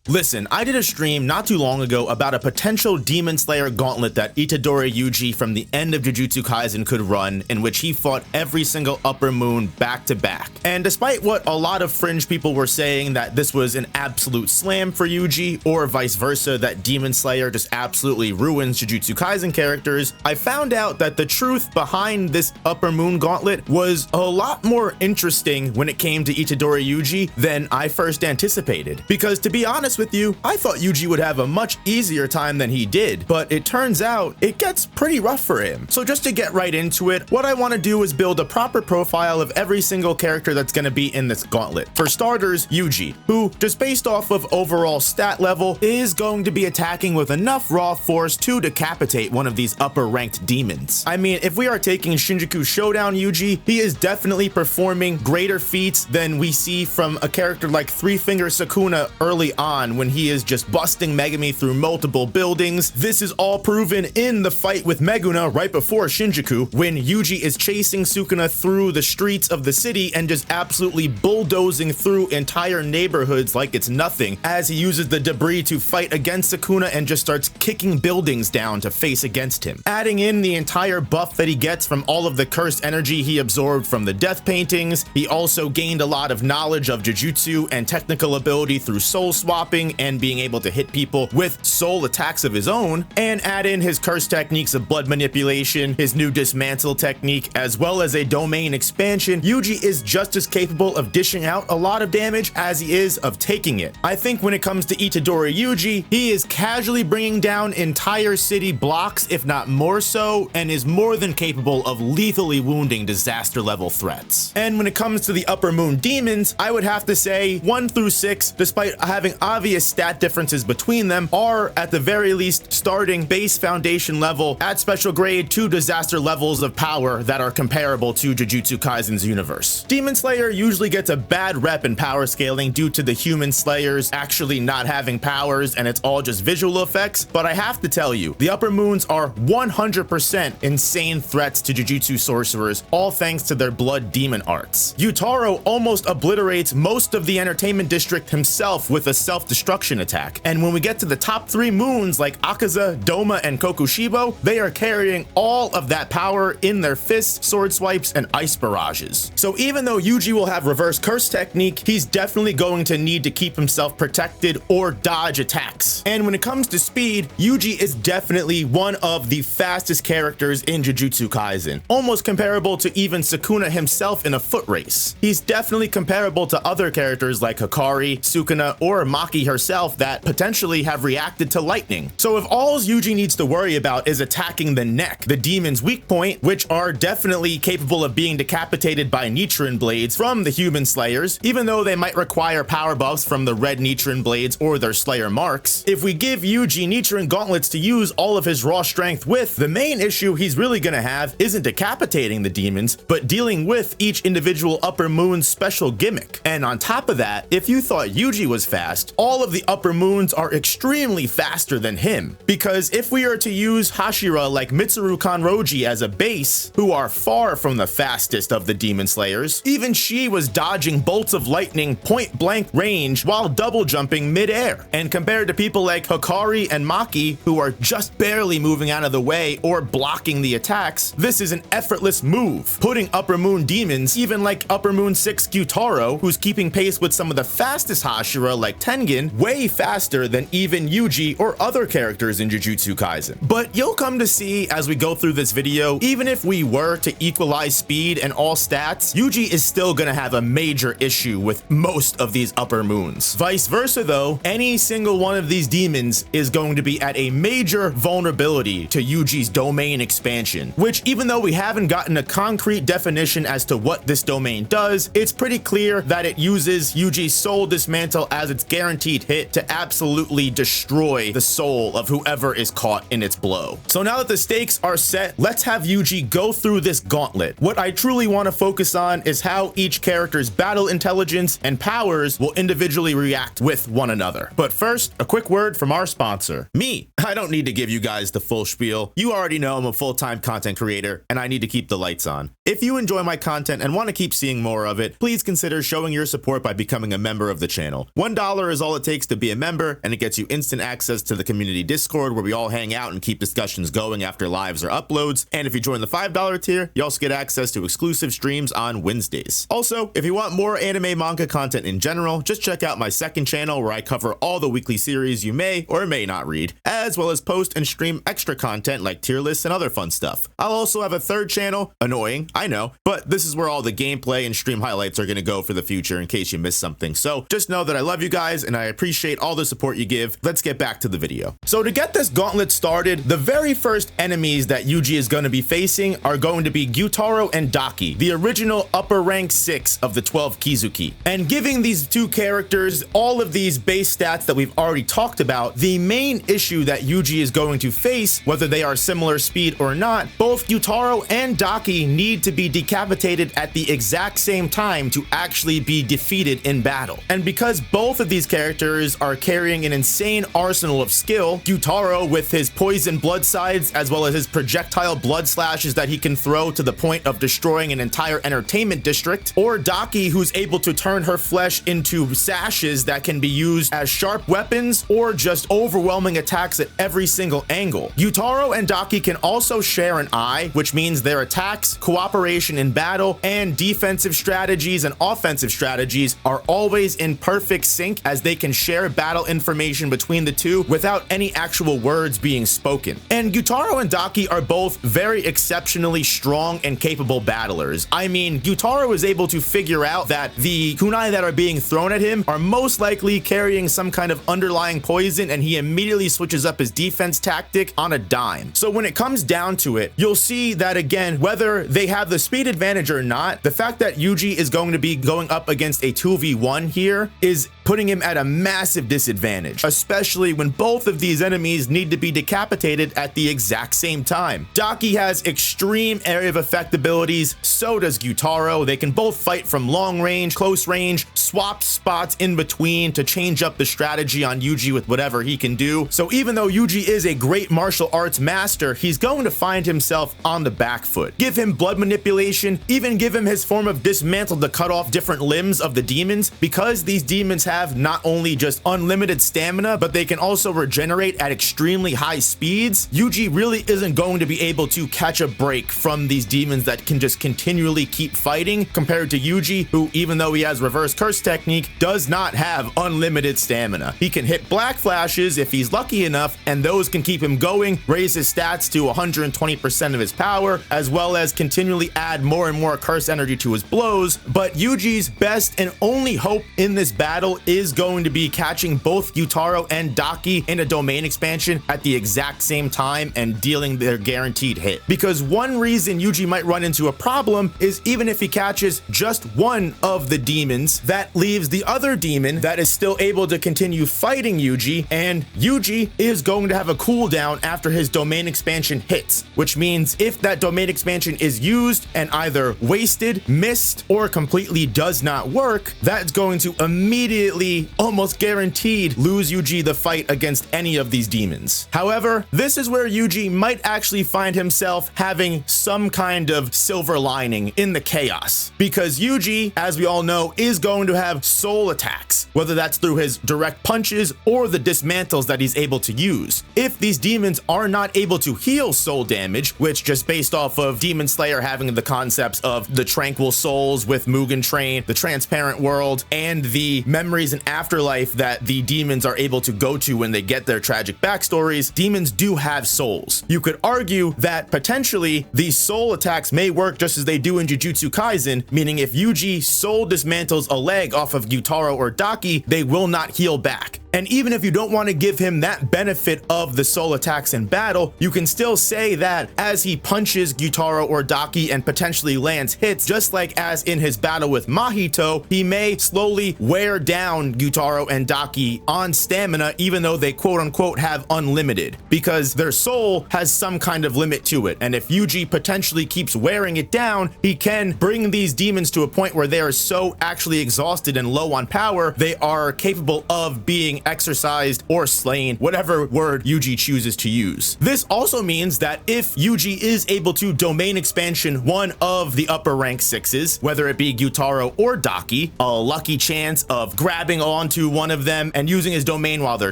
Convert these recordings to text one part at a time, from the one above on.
Listen, I did a stream not too long ago about a potential Demon Slayer gauntlet that Itadori Yuji from the end of Jujutsu Kaisen could run, in which he fought every single upper moon back to back. And despite what a lot of fringe people were saying that this was an absolute slam for Yuji, or vice versa, that Demon Slayer just absolutely ruins Jujutsu Kaisen characters, I found out that the truth behind this upper moon gauntlet was a lot more interesting when it came to Itadori Yuji than I first anticipated. Because to be honest with you, I thought Yuji would have a much easier time than he did, but it turns out it gets pretty rough for him. So just to get right into it, what I want to do is build a proper profile of every single character that's going to be in this gauntlet. For starters, Yuji, who just based off of overall stat level is going to be attacking with enough raw force to decapitate one of these upper ranked demons. I mean, if we are taking Shinjuku Showdown Yuji, he is definitely performing greater feats than we see from a character like Three Finger Sukuna early on, when he is just busting Megumi through multiple buildings. This is all proven in the fight with Meguna right before Shinjuku, when Yuji is chasing Sukuna through the streets of the city and just absolutely bulldozing through entire neighborhoods like it's nothing, as he uses the debris to fight against Sukuna and just starts kicking buildings down to face against him. Adding in the entire buff that he gets from all of the cursed energy he absorbed from the death paintings, he also gained a lot of knowledge of Jujutsu and technical ability through soul swapping and being able to hit people with soul attacks of his own, and add in his curse techniques of blood manipulation, his new dismantle technique, as well as a domain expansion. Yuji is just as capable of dishing out a lot of damage as he is of taking it. I think when it comes to Itadori Yuji, he is casually bringing down entire city blocks, if not more so, and is more than capable of lethally wounding disaster level threats. And when it comes to the upper moon demons, I would have to say 1 through 6, despite having obvious stat differences between them, are at the very least starting base foundation level at special grade to disaster levels of power that are comparable to Jujutsu Kaisen's universe. Demon Slayer usually gets a bad rep in power scaling due to the human slayers actually not having powers and it's all just visual effects, but I have to tell you, the upper moons are 100% insane threats to Jujutsu sorcerers, all thanks to their blood demon arts. Yutaro almost obliterates most of the entertainment district himself with a self-destruction attack, and when we get to the top 3 moons like Akaza, Doma, and Kokushibo, they are carrying all of that power in their fists, sword swipes, and ice barrages. So even though Yuji will have reverse curse technique, he's definitely going to need to keep himself protected or dodge attacks. And when it comes to speed, Yuji is definitely one of the fastest characters in Jujutsu Kaisen, almost comparable to even Sukuna himself in a foot race. He's definitely comparable to other characters like Hikari, Sukuna, or Maki herself that potentially have reacted to lightning. So if all Yuji needs to worry about is attacking the neck, the demon's weak point, which are definitely capable of being decapitated by Nichiren blades from the human slayers, even though they might require power buffs from the red Nichiren blades or their slayer marks, if we give Yuji Nichiren gauntlets to use all of his raw strength with, the main issue he's really gonna have isn't decapitating the demons, but dealing with each individual upper moon's special gimmick. And on top of that, if you thought Yuji was fast, all of the upper moons are extremely faster than him, because if we are to use Hashira like Mitsuru Kanroji as a base, who are far from the fastest of the demon slayers, even she was dodging bolts of lightning point blank range while double jumping mid-air. And compared to people like Hikari and Maki, who are just barely moving out of the way or blocking the attacks, this is an effortless move, putting upper moon demons, even like upper moon 6 Gyutaro, who's keeping pace with some of the fastest Hashira like Tengen, way faster than even Yuji or other characters in Jujutsu Kaisen. But you'll come to see as we go through this video, even if we were to equalize speed and all stats, Yuji is still gonna have a major issue with most of these upper moons. Vice versa though, any single one of these demons is going to be at a major vulnerability to Yuji's domain expansion, which even though we haven't gotten a concrete definition as to what this domain does, it's pretty clear that it uses Yuji's soul dismantle as its guaranteed hit to absolutely destroy the soul of whoever is caught in its blow. So now that the stakes are set, let's have Yuji go through this gauntlet. What I truly want to focus on is how each character's battle intelligence and powers will individually react with one another. But first, a quick word from our sponsor, me. I don't need to give you guys the full spiel. You already know I'm a full-time content creator and I need to keep the lights on. If you enjoy my content and want to keep seeing more of it, please consider showing your support by becoming a member of the channel. $1 is all it takes to be a member, and it gets you instant access to the community Discord where we all hang out and keep discussions going after lives or uploads. And if you join the $5 tier, you also get access to exclusive streams on Wednesdays. Also, if you want more anime manga content in general, just check out my second channel where I cover all the weekly series you may or may not read, as well as post and stream extra content like tier lists and other fun stuff. I'll also have a third channel, annoying, I know, but this is where all the gameplay and stream highlights are going to go for the future in case you missed something. So just know that I love you guys and I appreciate all the support you give. Let's get back to the video. So to get this gauntlet started, the very first enemies that Yuji is going to be facing are going to be Gyutaro and Daki, the original upper rank 6 of the 12 Kizuki. And giving these two characters all of these base stats that we've already talked about, the main issue that Yuji is going to face, whether they are similar speed or not, both Gyutaro and Daki need to be decapitated at the exact same time to actually be defeated in battle. And because both of these characters are carrying an insane arsenal of skill, Gyutaro with his poison blood sides as well as his projectile blood slashes that he can throw to the point of destroying an entire entertainment district, or Daki who's able to turn her flesh into sashes that can be used as sharp weapons or just overwhelming attacks at every single angle. Gyutaro and Daki can also share an eye, which means their attacks, cooperation in battle, and defensive strategies and offensive strategies are always in perfect sync, as they can share battle information between the two without any actual words being spoken. And Gyutaro and Daki are both very exceptionally strong and capable battlers. I mean, Gyutaro is able to figure out that the kunai that are being thrown at him are most likely carrying some kind of underlying poison, and he immediately switches up his defense tactic on a dime. So when it comes down to it, you'll see that again, whether they have the speed advantage or not, the fact that Yuji is going to be going up against a 2v1 here is putting him at a massive disadvantage, especially when both of these enemies need to be decapitated at the exact same time. Daki has extreme area of effect abilities, so does Gyutaro. They can both fight from long range, close range, swap spots in between to change up the strategy on Yuji with whatever he can do. So even though Yuji is a great martial arts master, he's going to find himself on the back foot. Give him blood manipulation, even give him his form of dismantle to cut off different limbs of the demons, because these demons have not only just unlimited stamina, but they can also regenerate at extremely high speeds. Yuji really isn't going to be able to catch a break from these demons that can just continually keep fighting, compared to Yuji, who, even though he has reverse curse technique, does not have unlimited stamina. He can hit black flashes if he's lucky enough, and those can keep him going, raise his stats to 120% of his power, as well as continually add more and more curse energy to his blows. But Yuji's best and only hope in this battle is going to be catching both Gyutaro and Daki in a domain expansion at the exact same time and dealing their guaranteed hit. Because one reason Yuji might run into a problem is even if he catches just one of the demons, that leaves the other demon that is still able to continue fighting Yuji, and Yuji is going to have a cooldown after his domain expansion hits, which means if that domain expansion is used and either wasted, missed, or completely does not work, that's going to immediately, almost guaranteed, lose Yuji the fight against any of these demons. However, this is where Yuji might actually find himself having some kind of silver lining in the chaos, because Yuji, as we all know, is going to have soul attacks, whether that's through his direct punches or the dismantles that he's able to use. If these demons are not able to heal soul damage, which just based off of Demon Slayer having the concepts of the tranquil souls with Mugen Train, the transparent world, and the memories and afterlife that the demons are able to go to when they get their tragic backstories, demons do have souls. You could argue that potentially these soul attacks may work just as they do in Jujutsu Kaisen, meaning if Yuji soul dismantles a leg off of Gyutaro or Daki, they will not heal back. And even if you don't want to give him that benefit of the soul attacks in battle, you can still say that as he punches Gyutaro or Daki and potentially lands hits, just like as in his battle with Mahito, he may slowly wear down Gyutaro and Daki on stamina, even though they quote unquote have unlimited, because their soul has some kind of limit to it. And if Yuji potentially keeps wearing it down, he can bring these demons to a point where they are so actually exhausted and low on power, they are capable of being exercised or slain, whatever word Yuji chooses to use. This also means that if Yuji is able to domain expansion one of the upper rank 6s, whether it be Gyutaro or Daki, a lucky chance of grabbing onto one of them and using his domain while they're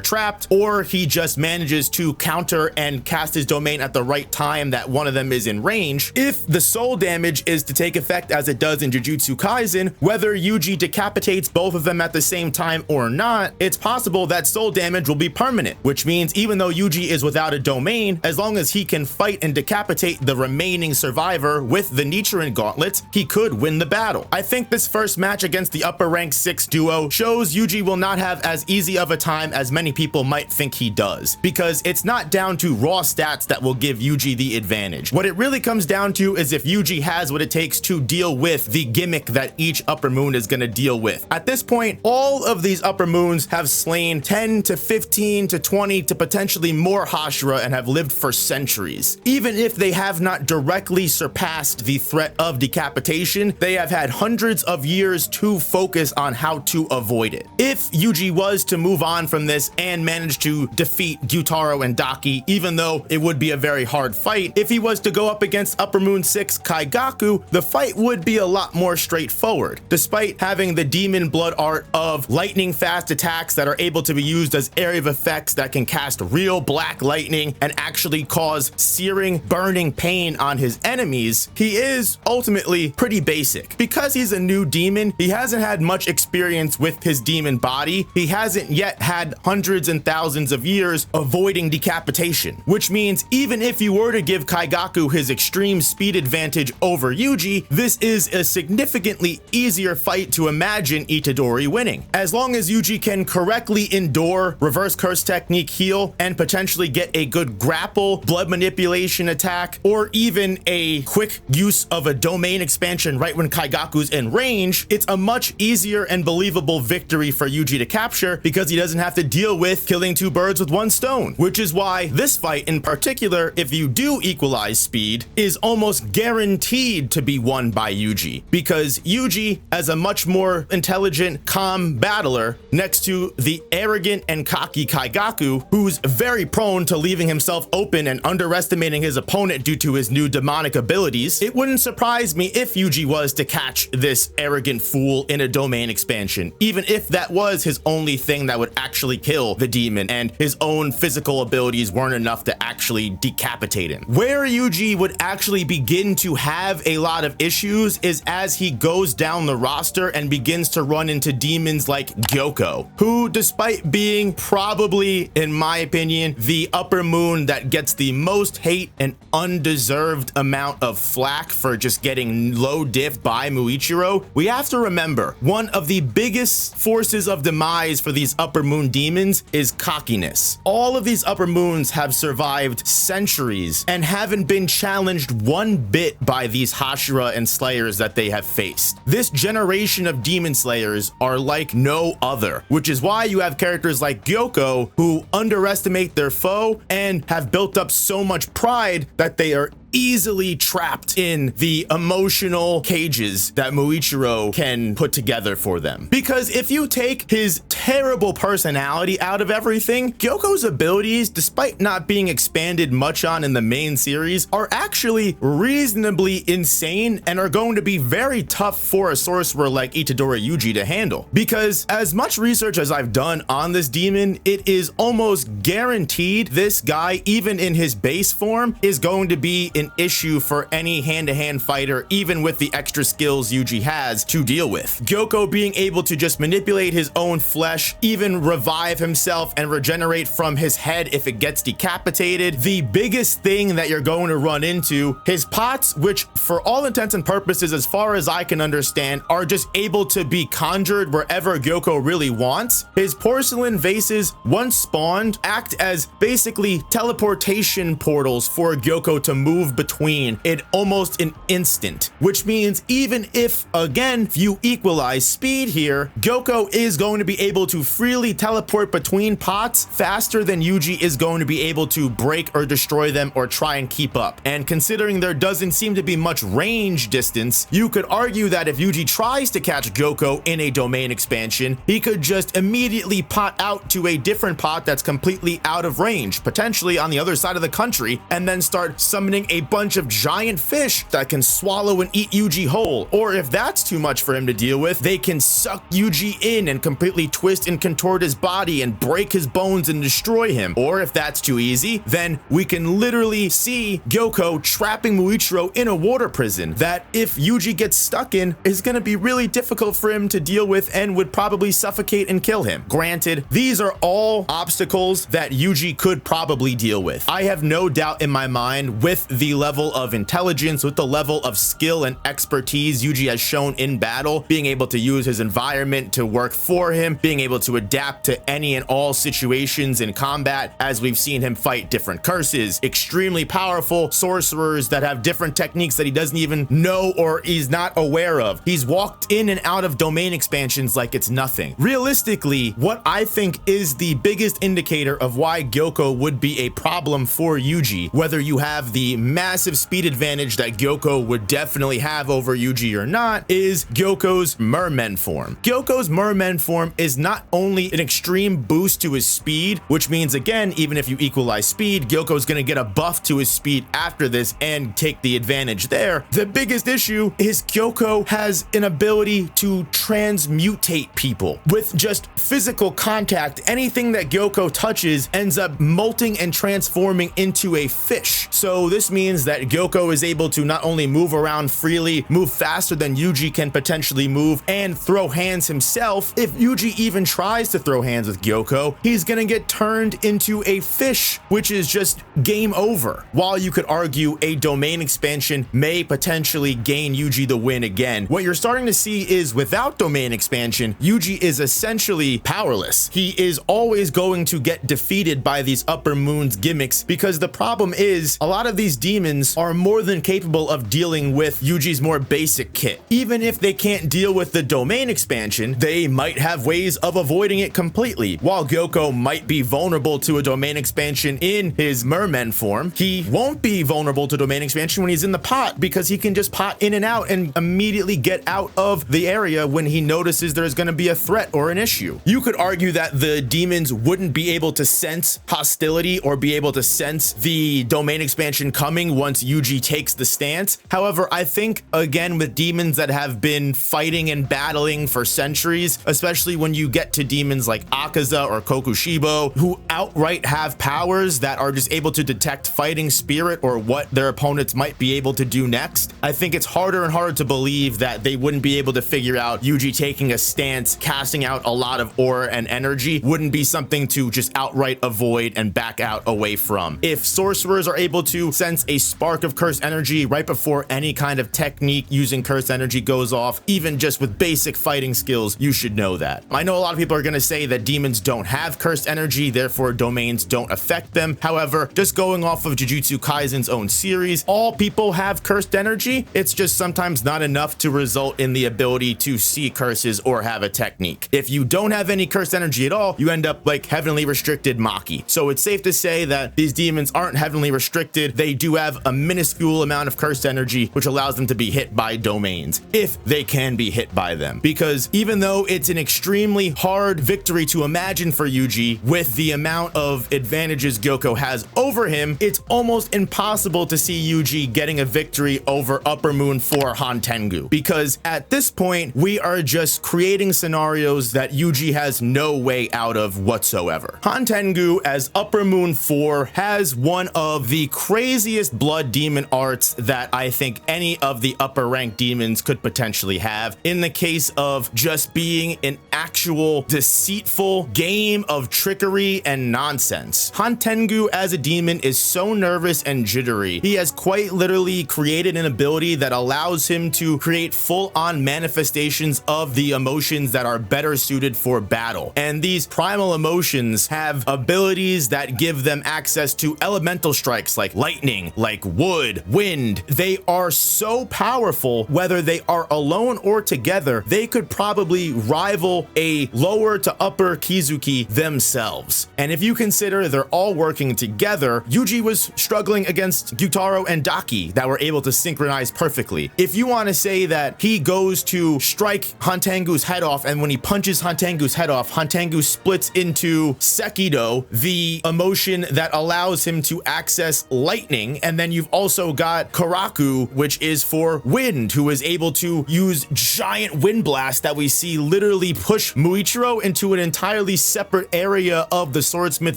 trapped, or he just manages to counter and cast his domain at the right time that one of them is in range. If the soul damage is to take effect as it does in Jujutsu Kaisen, whether Yuji decapitates both of them at the same time or not, it's possible that soul damage will be permanent, which means even though Yuji is without a domain, as long as he can fight and decapitate the remaining survivor with the Nichiren Gauntlet, he could win the battle. I think this first match against the upper rank 6 duo shows Yuji will not have as easy of a time as many people might think he does, because it's not down to raw stats that will give Yuji the advantage. What it really comes down to is if Yuji has what it takes to deal with the gimmick that each upper moon is going to deal with. At this point, all of these upper moons have slain 10 to 15 to 20 to potentially more Hashira and have lived for centuries. Even if they have not directly surpassed the threat of decapitation, they have had hundreds of years to focus on how to avoid it. If Yuji was to move on from this and manage to defeat Gyutaro and Daki, even though it would be a very hard fight, if he was to go up against Upper Moon 6 Kaigaku, the fight would be a lot more straightforward. Despite having the demon blood art of lightning fast attacks that are able to be used as area of effects that can cast real black lightning and actually cause searing, burning pain on his enemies, he is ultimately pretty basic. Because he's a new demon, he hasn't had much experience with his demon body. He hasn't yet had hundreds and thousands of years avoiding decapitation, which means even if you were to give Kaigaku his extreme speed advantage over Yuji, this is a significantly easier fight to imagine Itadori winning. As long as Yuji can correctly endure reverse curse technique heal and potentially get a good grapple, blood manipulation attack, or even a quick use of a domain expansion right when Kaigaku's in range, it's a much easier and believable victory for Yuji to capture because he doesn't have to deal with killing two birds with one stone, which is why this fight in particular, if you do equalize speed, is almost guaranteed to be won by Yuji, because Yuji, as a much more intelligent, calm battler next to the arrogant and cocky Kaigaku, who's very prone to leaving himself open and underestimating his opponent due to his new demonic abilities, it wouldn't surprise me if Yuji was to catch this arrogant fool in a domain expansion, even if that was his only thing that would actually kill the demon and his own physical abilities weren't enough to actually decapitate him. Where Yuji would actually begin to have a lot of issues is as he goes down the roster and begins to run into demons like Gyoko, who, despite being probably, in my opinion, the upper moon that gets the most hate and undeserved amount of flack for just getting low diffed by Muichiro, we have to remember one of the biggest forces of demise for these upper moon demons is cockiness. All of these upper moons have survived centuries and haven't been challenged one bit by these Hashira and Slayers that they have faced. This generation of demon slayers are like no other, which is why you have characters like Gyoko who underestimate their foe and have built up so much pride that they are easily trapped in the emotional cages that Muichiro can put together for them. Because if you take his terrible personality out of everything, Gyoko's abilities, despite not being expanded much on in the main series, are actually reasonably insane and are going to be very tough for a sorcerer like Itadori Yuji to handle. Because as much research as I've done on this demon, it is almost guaranteed this guy, even in his base form, is going to be an issue for any hand-to-hand fighter, even with the extra skills Yuji has to deal with. Gyoko being able to just manipulate his own flesh, even revive himself and regenerate from his head if it gets decapitated. The biggest thing that you're going to run into, his pots, which for all intents and purposes, as far as I can understand, are just able to be conjured wherever Gyoko really wants. His porcelain vases, once spawned, act as basically teleportation portals for Gyoko to move move between in almost an instant, which means even if, again, you equalize speed here, Gyoko is going to be able to freely teleport between pots faster than Yuji is going to be able to break or destroy them or try and keep up. And considering there doesn't seem to be much range distance, you could argue that if Yuji tries to catch Gyoko in a domain expansion, he could just immediately pot out to a different pot that's completely out of range, potentially on the other side of the country, and then start summoning a bunch of giant fish that can swallow and eat Yuji whole. Or if that's too much for him to deal with, they can suck Yuji in and completely twist and contort his body and break his bones and destroy him. Or if that's too easy, then we can literally see Gyoko trapping Muichiro in a water prison that, if Yuji gets stuck in, is going to be really difficult for him to deal with and would probably suffocate and kill him. Granted, these are all obstacles that Yuji could probably deal with. I have no doubt in my mind, with the level of intelligence, with the level of skill and expertise Yuji has shown in battle, being able to use his environment to work for him, being able to adapt to any and all situations in combat, as we've seen him fight different curses, extremely powerful sorcerers that have different techniques that he doesn't even know or he's not aware of. He's walked in and out of domain expansions like it's nothing. Realistically, what I think is the biggest indicator of why Gyoko would be a problem for Yuji, whether you have the massive speed advantage that Gyoko would definitely have over Yuji or not, is Gyoko's merman form. Gyoko's merman form is not only an extreme boost to his speed, which means, again, even if you equalize speed, Gyoko's gonna get a buff to his speed after this and take the advantage there. The biggest issue is Gyoko has an ability to transmutate people. With just physical contact, anything that Gyoko touches ends up molting and transforming into a fish. So this means that Gyoko is able to not only move around freely, move faster than Yuji can potentially move, and throw hands himself. If Yuji even tries to throw hands with Gyoko, he's gonna get turned into a fish, which is just game over. While you could argue a domain expansion may potentially gain Yuji the win again, what you're starting to see is without domain expansion, Yuji is essentially powerless. He is always going to get defeated by these upper moon's gimmicks, because the problem is a lot of these demons are more than capable of dealing with Yuji's more basic kit. Even if they can't deal with the domain expansion, they might have ways of avoiding it completely. While Gyoko might be vulnerable to a domain expansion in his merman form, he won't be vulnerable to domain expansion when he's in the pot, because he can just pot in and out and immediately get out of the area when he notices there's going to be a threat or an issue. You could argue that the demons wouldn't be able to sense hostility or be able to sense the domain expansion coming once Yuji takes the stance. However, I think, again, with demons that have been fighting and battling for centuries, especially when you get to demons like Akaza or Kokushibo, who outright have powers that are just able to detect fighting spirit or what their opponents might be able to do next, I think it's harder and harder to believe that they wouldn't be able to figure out Yuji taking a stance, casting out a lot of aura and energy wouldn't be something to just outright avoid and back out away from. If sorcerers are able to sense a spark of cursed energy right before any kind of technique using cursed energy goes off, even just with basic fighting skills, you should know that. I know a lot of people are going to say that demons don't have cursed energy, therefore domains don't affect them. However, just going off of Jujutsu Kaisen's own series, all people have cursed energy. It's just sometimes not enough to result in the ability to see curses or have a technique. If you don't have any cursed energy at all, you end up like heavenly restricted Maki. So it's safe to say that these demons aren't heavenly restricted. They do have a minuscule amount of cursed energy, which allows them to be hit by domains, if they can be hit by them. Because even though it's an extremely hard victory to imagine for Yuji, with the amount of advantages Gyoko has over him, it's almost impossible to see Yuji getting a victory over Upper Moon 4 Hantengu. Because at this point, we are just creating scenarios that Yuji has no way out of whatsoever. Hantengu as Upper Moon 4 has one of the craziest blood demon arts that I think any of the upper rank demons could potentially have, in the case of just being an actual deceitful game of trickery and nonsense. Hantengu as a demon is so nervous and jittery. He has quite literally created an ability that allows him to create full-on manifestations of the emotions that are better suited for battle. And these primal emotions have abilities that give them access to elemental strikes like lightning, like wood, wind. They are so powerful, whether they are alone or together, they could probably rival a lower to upper Kizuki themselves. And if you consider they're all working together, Yuji was struggling against Gyutaro and Daki that were able to synchronize perfectly. If you want to say that he goes to strike Hantengu's head off, and when he punches Hantengu's head off, Hantengu splits into Sekido, the emotion that allows him to access lightning, and then you've also got Karaku, which is for wind, who is able to use giant wind blast that we see literally push Muichiro into an entirely separate area of the Swordsmith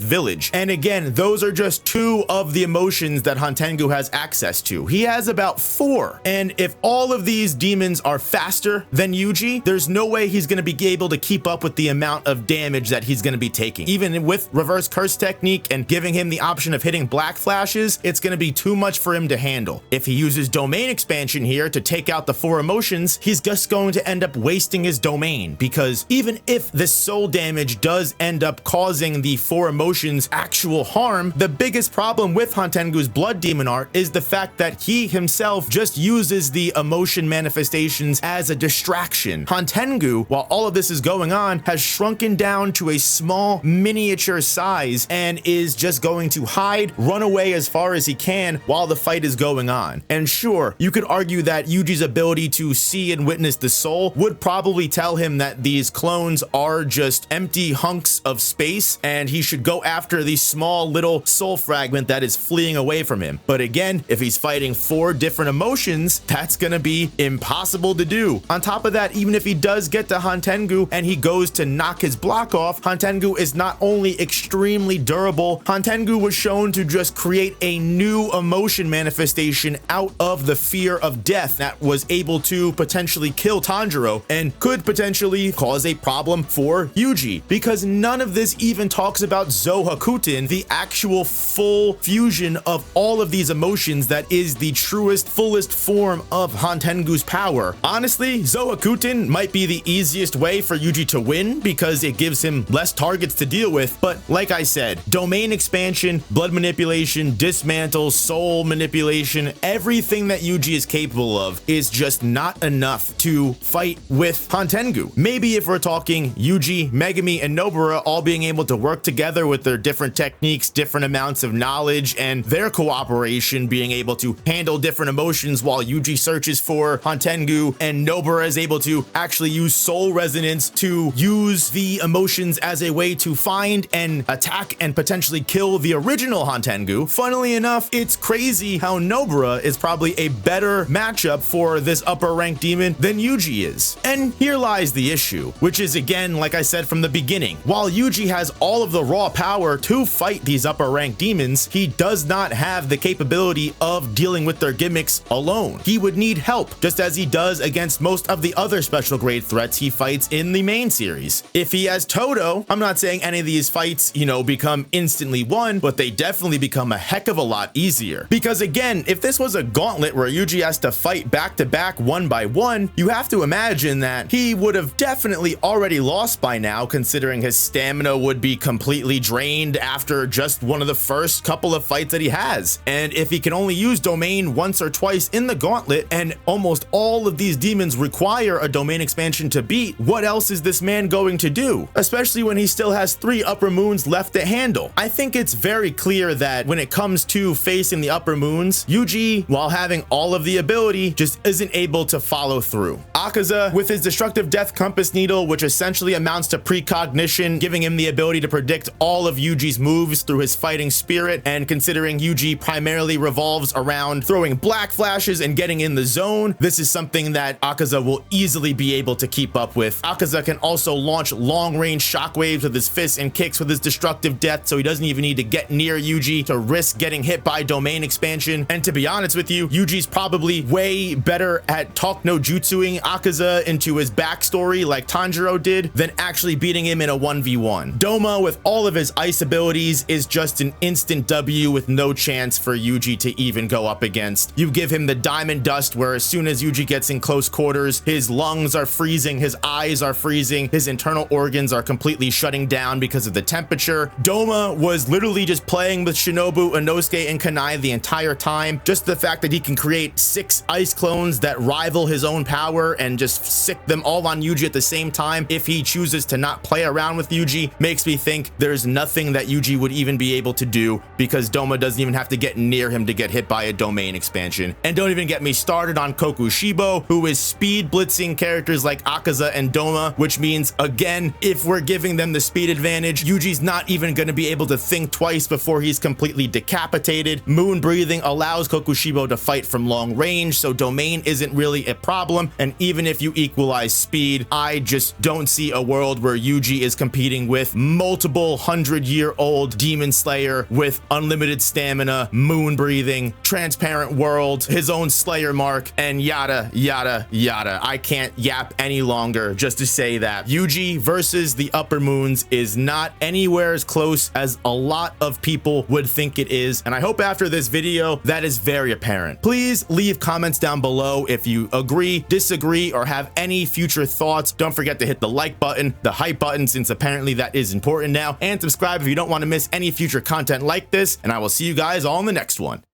village. And again, those are just two of the emotions that Hantengu has access to. He has about 4. And if all of these demons are faster than Yuji, there's no way he's going to be able to keep up with the amount of damage that he's going to be taking. Even with reverse curse technique and giving him the option of hitting black flashes, it's going to be too much for him to handle. If he uses domain expansion here to take out the 4 emotions, he's just going to end up wasting his domain, because even if this soul damage does end up causing the 4 emotions actual harm, the biggest problem with Hantengu's blood demon art is the fact that he himself just uses the emotion manifestations as a distraction. Hantengu, while all of this is going on, has shrunken down to a small miniature size and is just going to hide, run away as far as he can while the fight is going on. And sure, you could argue that Yuji's ability to see and witness the soul would probably tell him that these clones are just empty hunks of space and he should go after the small little soul fragment that is fleeing away from him. But again, if he's fighting 4 different emotions, that's gonna be impossible to do. On top of that, even if he does get to Hantengu and he goes to knock his block off, Hantengu is not only extremely durable, Hantengu was shown to just create a new emotion manifestation out of the fear of death that was able to potentially kill Tanjiro and could potentially cause a problem for Yuji, because none of this even talks about Zohakuten, the actual full fusion of all of these emotions that is the truest, fullest form of Hantengu's power. Honestly, Zohakuten might be the easiest way for Yuji to win because it gives him less targets to deal with, but like I said, domain expansion, blood manipulation, dismantle, soul manipulation, everything that Yuji is capable of is just not enough to fight with Hantengu. Maybe if we're talking Yuji, Megumi, and Nobara all being able to work together with their different techniques, different amounts of knowledge, and their cooperation being able to handle different emotions while Yuji searches for Hantengu and Nobara is able to actually use soul resonance to use the emotions as a way to find and attack and potentially kill the original Hantengu. Funnily enough, it's crazy how Nobara is probably a better matchup for this upper rank demon than Yuji is. And here lies the issue, which is again, like I said from the beginning, while Yuji has all of the raw power to fight these upper rank demons, he does not have the capability of dealing with their gimmicks alone. He would need help, just as he does against most of the other special grade threats he fights in the main series. If he has Todo, I'm not saying any of these fights, become instantly won, but they definitely become a heck of a lot easier. Because again, if this was a gauntlet where Yuji has to fight back to back one by one, you have to imagine that he would have definitely already lost by now, considering his stamina would be completely drained after just one of the first couple of fights that he has. And if he can only use domain once or twice in the gauntlet, and almost all of these demons require a domain expansion to beat, what else is this man going to do? Especially when he still has 3 upper moons left to handle. I think it's very clear that when it comes to facing the upper moons, Yuji, while having all of the ability, just isn't able to follow through. Akaza, with his destructive death compass needle, which essentially amounts to precognition, giving him the ability to predict all of Yuji's moves through his fighting spirit, and considering Yuji primarily revolves around throwing black flashes and getting in the zone, this is something that Akaza will easily be able to keep up with. Akaza can also launch long-range shockwaves with his fists and kicks with his destructive death, so he doesn't even need to get near Yuji to risk getting hit by domain expansion. And to be honest with you, Yuji's probably way better at talk no jutsuing Akaza into his backstory like Tanjiro did than actually beating him in a 1v1. Doma, with all of his ice abilities, is just an instant W with no chance for Yuji to even go up against. You give him the diamond dust, where as soon as Yuji gets in close quarters, his luck lungs are freezing, his eyes are freezing, his internal organs are completely shutting down because of the temperature. Doma was literally just playing with Shinobu, Inosuke, and Kunai the entire time. Just the fact that he can create 6 ice clones that rival his own power and just sick them all on Yuji at the same time if he chooses to not play around with Yuji makes me think there's nothing that Yuji would even be able to do, because Doma doesn't even have to get near him to get hit by a domain expansion. And don't even get me started on Kokushibo, who is speed blitzing characters like Akaza and Doma, which means, again, if we're giving them the speed advantage, Yuji's not even going to be able to think twice before he's completely decapitated. Moon breathing allows Kokushibo to fight from long range, so domain isn't really a problem. And even if you equalize speed, I just don't see a world where Yuji is competing with multiple 100-year-old demon slayer with unlimited stamina, moon breathing, transparent world, his own slayer mark, and yada yada yada. I can't yap any longer just to say that Yuji versus the upper moons is not anywhere as close as a lot of people would think it is, and I hope after this video that is very apparent. Please leave comments down below if you agree, disagree, or have any future thoughts. Don't forget to hit the like button, the hype button, since apparently that is important now, and subscribe if you don't want to miss any future content like this, and I will see you guys all in the next one.